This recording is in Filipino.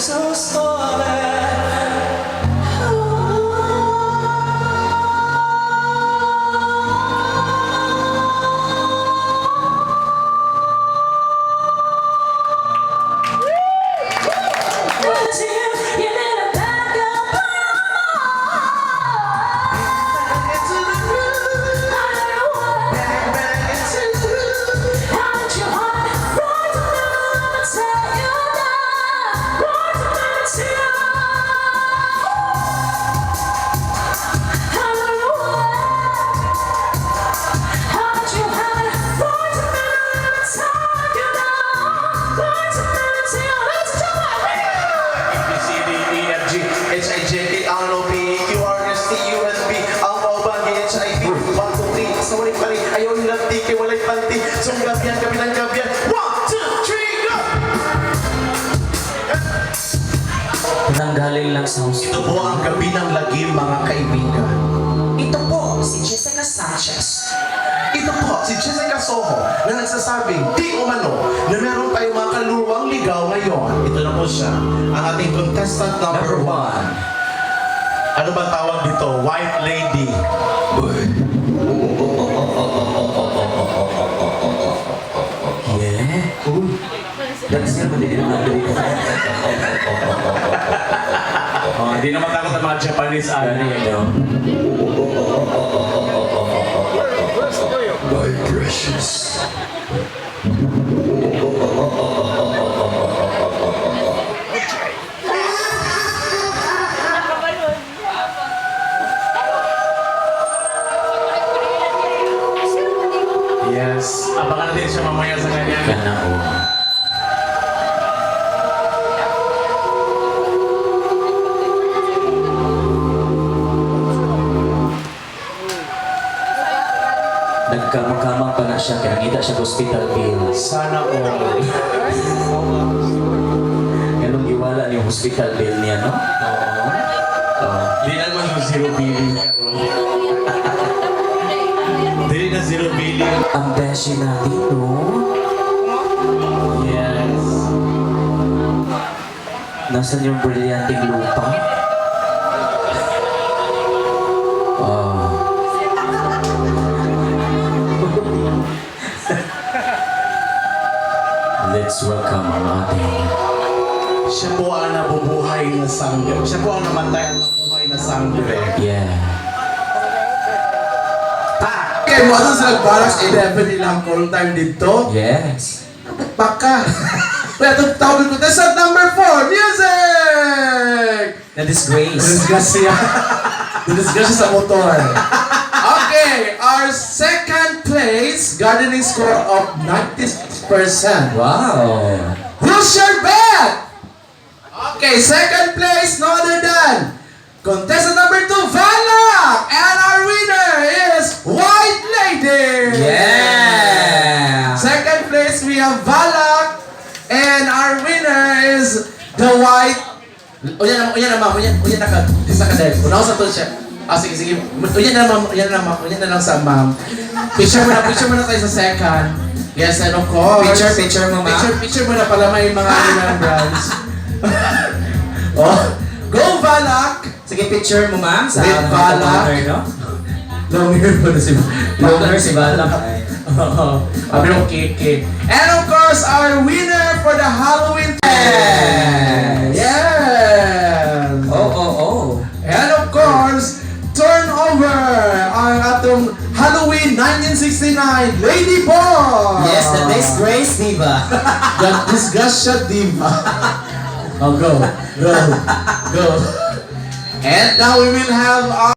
so slowly. Ayaw nilang tiki, walay panty. So gabihan, gabihan, gabihan. 1, 2, 3, go! Nanggaling lang sa house. Ito po ang gabi ng lagim, mga kaibigan. Ito po si Jessica Sanchez. Ito po si Jessica Soho na nagsasabing di umano na meron tayong mga kaluwang ligaw ngayon. Ito na po siya, ang ating contestant number 1. Ano ba tawag dito? White lady. Yeah? That's nga ba din naman dito? Hindi naman takot ang mga Japanese Ano yun daw? My precious. Yes. Abangan natin siya mamaya sa kanya. Kana o. Nagkamang-kamang pa na siya, kaya ngita siya hospital bill. Sana all. Ganun iwala niyo hospital bill niya, no? Oo. Hindi naman yung zero billing. Hindi na zero billing. Ang beshi natin, no? Yes. Nasaan yung brilyanting lupa? Oh. Let's welcome ang ating... Siya po ang nabubuhay na sangre. Siya po ang namatay ang nabubuhay na sangre. Yeah. Okay, mo sa nagbaras 11 nilang call time dito. Yes. Baka. Kaya itong tawag ko. That's number 4. Music! Na-disgrace. Disgrasya. Disgrasya sa motor. Okay, our second place, gardening score of 96%. Wow. Who's your bet? Okay, second place, no other than contestant number 2, Valak! And our winner is White Lady! Yeah! Second place, we have Valak. And our winner is the White... Uyan na ma'am, uyan na ka. Isa ka dahil. Unaw sa to siya. Sige. Uyan na lang sa ma'am. Picture mo na tayo sa second. Yes, and of course. Picture mo, ma'am. Picture mo na pala may mga remembrance. Oh, go Valak! Sige, picture mo, ma'am. Sa With Valak. no? Long hair pa na si Longer si Balak. Sabi ng keke. And of course, our winner for the Halloween Yes! Oh. And of course, turn over ang atong Halloween 1969 Lady Boy! Yes, the disgrace diva. The disgusted diva. Oh, go. And now we will have our